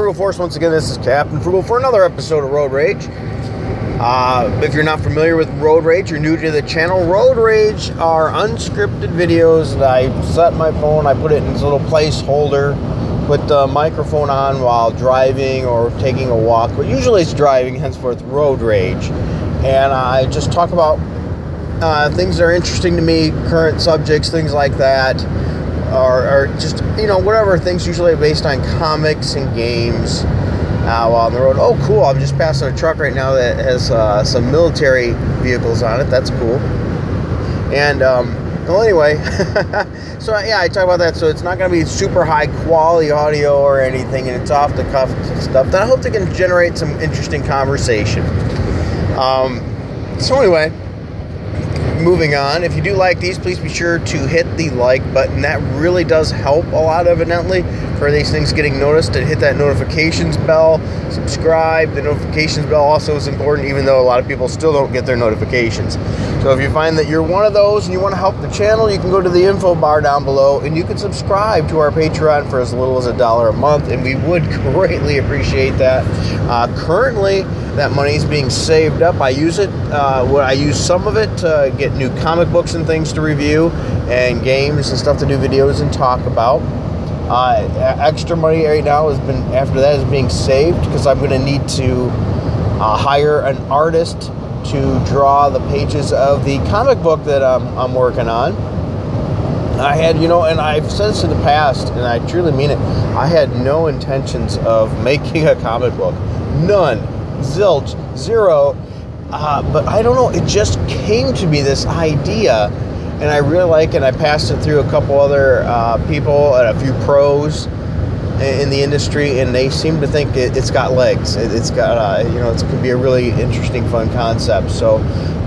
Frugal Force. Once again, this is Captain Frugal for another episode of Road Rage. If you're not familiar with Road Rage, you're new to the channel. Road Rage are unscripted videos that I set my phone, I put it in this little placeholder, put the microphone on while driving or taking a walk, but usually it's driving, henceforth Road Rage. And I just talk about things that are interesting to me, current subjects, things like that, or just, you know, whatever, things usually based on comics and games. While on the road. Oh, cool! I'm just passing a truck right now that has some military vehicles on it. That's cool. And well, anyway, so yeah, I talk about that. So it's not going to be super high quality audio or anything, and it's off the cuff stuff. That I hope they can generate some interesting conversation. So anyway, moving on. If you do like these, please be sure to hit the like button. That really does help a lot, evidently, for these things getting noticed. And hit that notifications bell, subscribe. The notifications bell also is important, even though a lot of people still don't get their notifications. So if you find that you're one of those and you want to help the channel, you can go to the info bar down below and you can subscribe to our Patreon for as little as $1 a month, and we would greatly appreciate that. Currently, that money is being saved up. I use it. I use some of it to get new comic books and things to review, and games and stuff to do videos and talk about. Extra money right now has been, after that, is being saved because I'm going to need to hire an artist to draw the pages of the comic book that I'm working on. I had, you know, and I've said this in the past, and I truly mean it, I had no intentions of making a comic book. None. Zilch. Zero. But I don't know, it just came to me, this idea, and I really like it. I passed it through a couple other people and a few pros in the industry, and they seem to think it's got legs. It's got, you know, it could be a really interesting, fun concept. So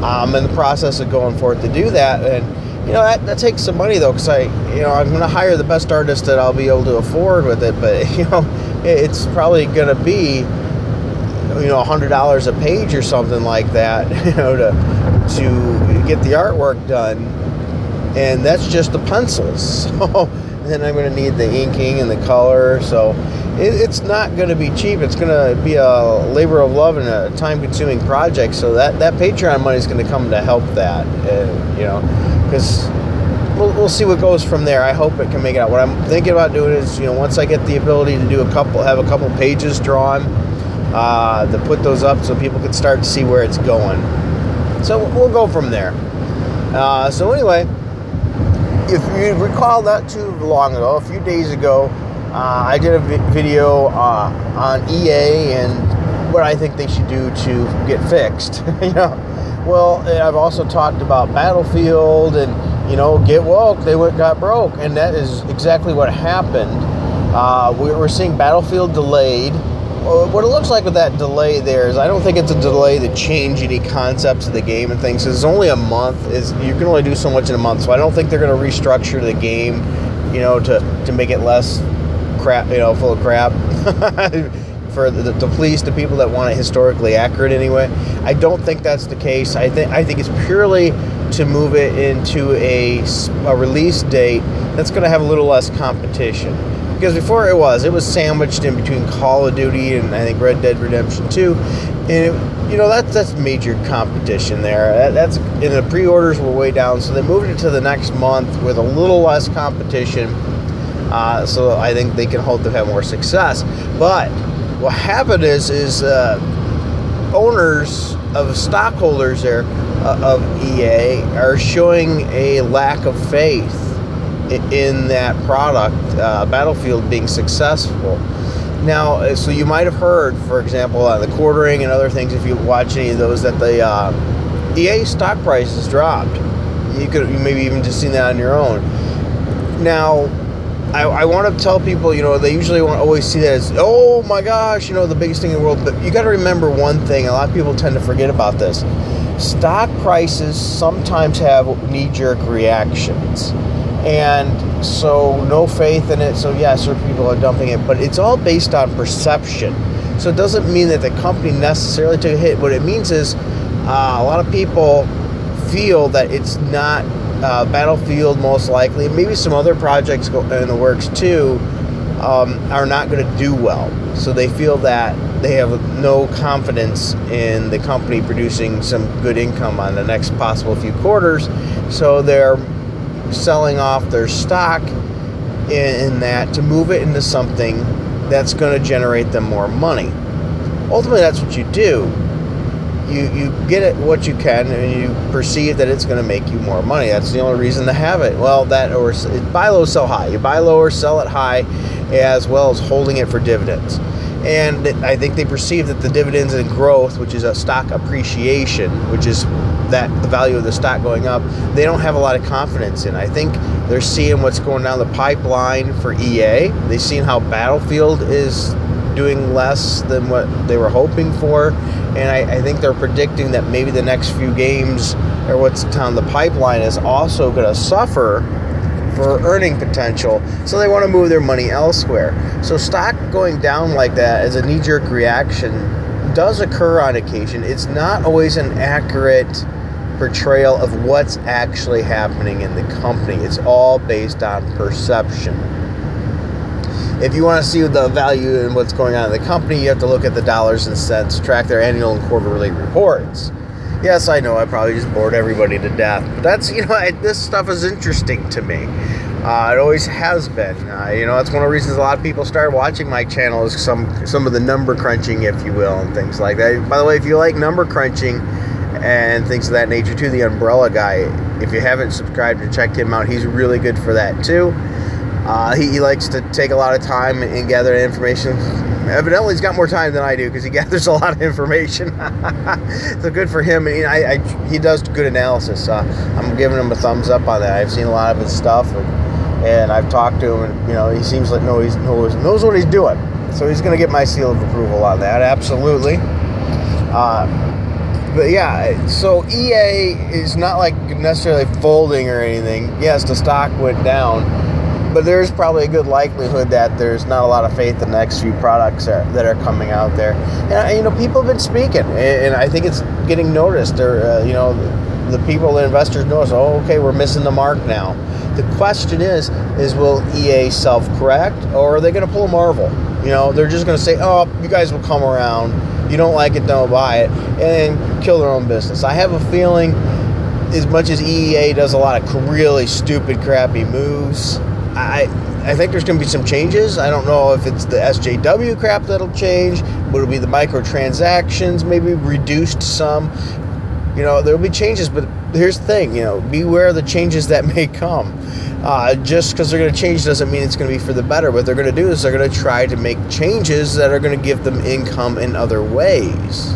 I'm in the process of going for it to do that, and you know, that takes some money though, because I'm going to hire the best artist that I'll be able to afford with it. But you know, it's probably going to be, you know, $100 a page or something like that, you know, to get the artwork done, and that's just the pencils. So then I'm going to need the inking and the color. So it's not going to be cheap. It's going to be a labor of love and a time-consuming project. So that Patreon money is going to come to help that, you know, because we'll see what goes from there. I hope it can make it out. What I'm thinking about doing is, you know, once I get the ability to do have a couple pages drawn, to put those up so people can start to see where it's going. So we'll go from there. So anyway, if you recall not too long ago, a few days ago, I did a video on EA and what I think they should do to get fixed. You know, well, I've also talked about Battlefield and, you know, get woke, they got broke, and that is exactly what happened. We're seeing Battlefield delayed. What it looks like with that delay there is, I don't think it's a delay to change any concepts of the game and things. It's only a month. You can only do so much in a month, so I don't think they're going to restructure the game, you know, to make it less crap, you know, full of crap for to please the people that want it historically accurate anyway. I don't think that's the case. I think it's purely to move it into a release date that's going to have a little less competition. Because before it was sandwiched in between Call of Duty and I think Red Dead Redemption 2, and you know, that's major competition there. That's, and the pre-orders were way down, so they moved it to the next month with a little less competition. So I think they can hope to have more success. But what happened is owners of stockholders there of EA are showing a lack of faith in that product, Battlefield, being successful. Now, so you might have heard, for example, on the quartering and other things, if you watch any of those, that the EA stock price has dropped. You maybe even just seen that on your own. Now, I want to tell people, you know, they usually always see that as, oh my gosh, you know, the biggest thing in the world. But you got to remember one thing. A lot of people tend to forget about this. Stock prices sometimes have knee-jerk reactions. And so no faith in it. So yeah, certain people are dumping it, but it's all based on perception. So it doesn't mean that the company necessarily took a hit. What it means is a lot of people feel that it's not Battlefield, most likely, maybe some other projects in the works too, are not going to do well. So they feel that they have no confidence in the company producing some good income on the next possible few quarters. So they're selling off their stock in that to move it into something that's going to generate them more money. Ultimately, that's what you do. You get it what you can, and you perceive that it's going to make you more money. That's the only reason to have it. Well, that or buy low, sell high. You buy low or sell it high, as well as holding it for dividends. And I think they perceive that the dividends and growth, which is a stock appreciation, which is that the value of the stock going up, they don't have a lot of confidence in. I think they're seeing what's going down the pipeline for EA. They've seen how Battlefield is doing less than what they were hoping for, and I think they're predicting that maybe the next few games, or what's down the pipeline, is also going to suffer for earning potential, so they want to move their money elsewhere. So stock going down like that as a knee-jerk reaction does occur on occasion. It's not always an accurate portrayal of what's actually happening in the company. It's all based on perception. If you want to see the value and what's going on in the company, you have to look at the dollars and cents, track their annual and quarterly reports. Yes, I know I probably just bored everybody to death, but that's, this stuff is interesting to me. It always has been. That's one of the reasons a lot of people started watching my channel, is some of the number crunching, if you will, and things like that. By the way, if you like number crunching and things of that nature too, the Umbrella Guy, if you haven't subscribed and checked him out, he's really good for that too. He likes to take a lot of time and gather information. Evidently, he's got more time than I do, because he gathers a lot of information. So good for him. And he does good analysis. I'm giving him a thumbs up on that. I've seen a lot of his stuff, and I've talked to him, and he seems like he knows what he's doing. So he's going to get my seal of approval on that. Absolutely. But yeah, so EA is not like necessarily folding or anything. Yes, the stock went down, but there's probably a good likelihood that there's not a lot of faith in the next few products that are coming out there. And people have been speaking, and I think it's getting noticed. The people, the investors notice, oh, okay, we're missing the mark now. The question is will EA self-correct, or are they going to pull a Marvel? They're just going to say, oh, you guys will come around. You don't like it, don't buy it, and kill their own business. I have a feeling, as much as EA does a lot of really stupid, crappy moves, I think there's going to be some changes. I don't know if it's the SJW crap that'll change, but it'll be the microtransactions, maybe reduced some. There'll be changes, but here's the thing, beware of the changes that may come. Just because they're going to change doesn't mean it's going to be for the better. What they're going to do is they're going to try to make changes that are going to give them income in other ways.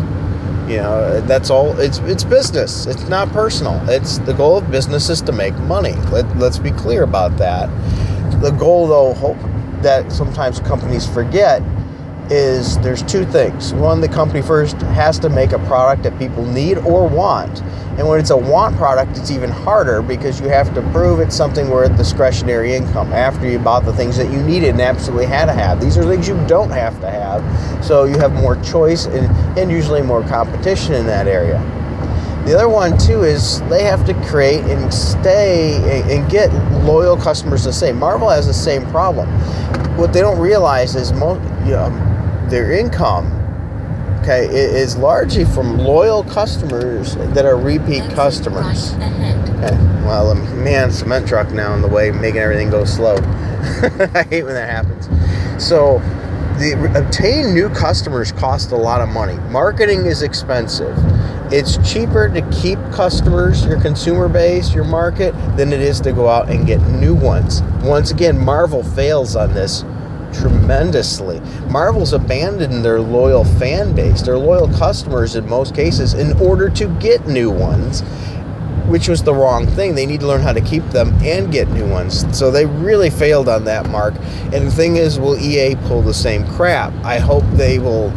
That's all. It's business. It's not personal. It's the goal of business is to make money. Let's be clear about that. The goal, though, that sometimes companies forget is there's two things. One, the company first has to make a product that people need or want. And when it's a want product, it's even harder, because you have to prove it's something worth discretionary income after you bought the things that you needed and absolutely had to have. These are things you don't have to have, so you have more choice and usually more competition in that area. The other one, too, is they have to create and stay and get loyal customers to stay. Marvel has the same problem. What they don't realize is their income, is largely from loyal customers that are repeat customers. Okay, well, cement truck now in the way, making everything go slow. I hate when that happens. So, obtain new customers costs a lot of money. Marketing is expensive. It's cheaper to keep customers, your consumer base, your market, than it is to go out and get new ones. Once again, Marvel fails on this tremendously. Marvel's abandoned their loyal fan base, their loyal customers in most cases, in order to get new ones, which was the wrong thing. They need to learn how to keep them and get new ones. So they really failed on that mark. And the thing is, will EA pull the same crap? I hope they will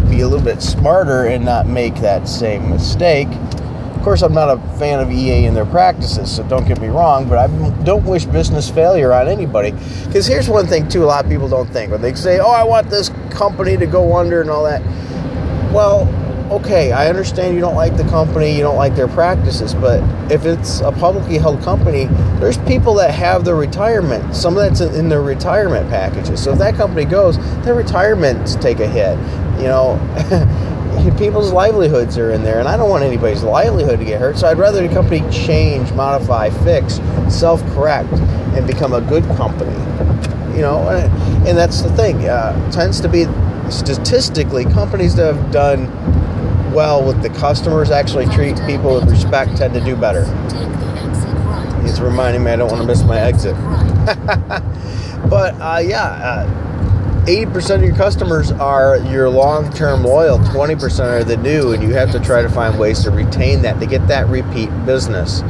be a little bit smarter and not make that same mistake. Of course, I'm not a fan of EA and their practices, so don't get me wrong, but I don't wish business failure on anybody. Because here's one thing, too, a lot of people don't think. When they say, oh, I want this company to go under and all that. Well, okay, I understand you don't like the company, you don't like their practices, but if it's a publicly held company, there's people that have their retirement. Some of that's in their retirement packages. So if that company goes, their retirements take a hit. You know, people's livelihoods are in there, and I don't want anybody's livelihood to get hurt. So I'd rather the company change, modify, fix, self-correct, and become a good company. You know, and that's the thing. Tends to be, statistically, companies that have done well with the customers, actually treat people with respect, tend to do better. It's reminding me I don't want to miss my exit. But 80% of your customers are your long-term loyal, 20% are the new, and you have to try to find ways to retain that, to get that repeat business.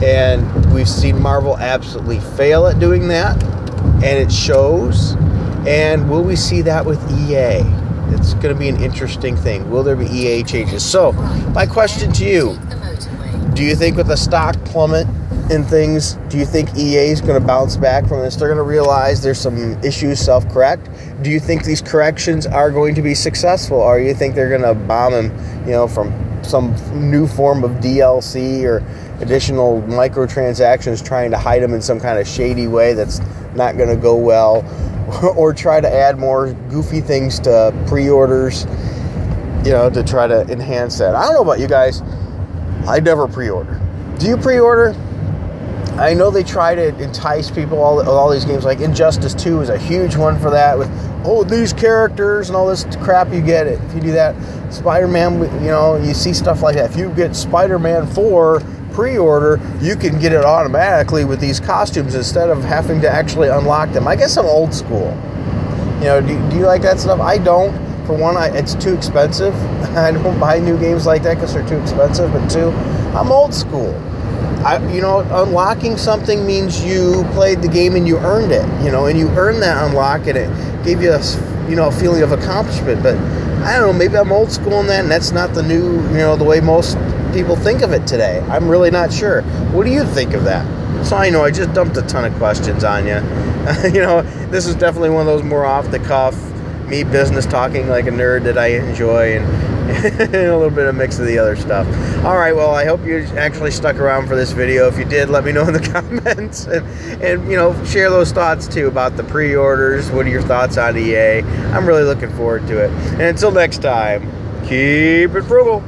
And we've seen Marvel absolutely fail at doing that, and it shows. And will we see that with EA? It's going to be an interesting thing. Will there be EA changes? So, my question to you, do you think with the stock plummet and things, do you think EA is going to bounce back from this? They're going to realize there's some issues, self-correct. Do you think these corrections are going to be successful, or do you think they're going to bomb them, you know, from some new form of DLC or additional microtransactions, trying to hide them in some kind of shady way that's not going to go well? Or try to add more goofy things to pre-orders, you know, to try to enhance that. I don't know about you guys. I never pre-order. Do you pre-order? I know they try to entice people. All these games, like Injustice 2 is a huge one for that, with, oh, these characters and all this crap you get it if you do that. Spider-Man, you know, you see stuff like that. If you get Spider-Man 4 pre-order, you can get it automatically with these costumes instead of having to actually unlock them. I guess I'm old school. You know, do you like that stuff? I don't. For one, it's too expensive. I don't buy new games like that because they're too expensive. But two, I'm old school. You know, unlocking something means you played the game and you earned it. You know, and you earned that unlock, and it gave you a feeling of accomplishment. But I don't know, maybe I'm old school in that, and that's not the new, you know, the way most people think of it today. I'm really not sure. What do you think of that? So I know I just dumped a ton of questions on you. You know, this is definitely one of those more off the cuff, me business talking like a nerd that I enjoy, and a little bit of mix of the other stuff. All right, well, I hope you actually stuck around for this video. If you did, let me know in the comments, and you know, share those thoughts too about the pre-orders. What are your thoughts on EA? I'm really looking forward to it. And until next time, keep it frugal.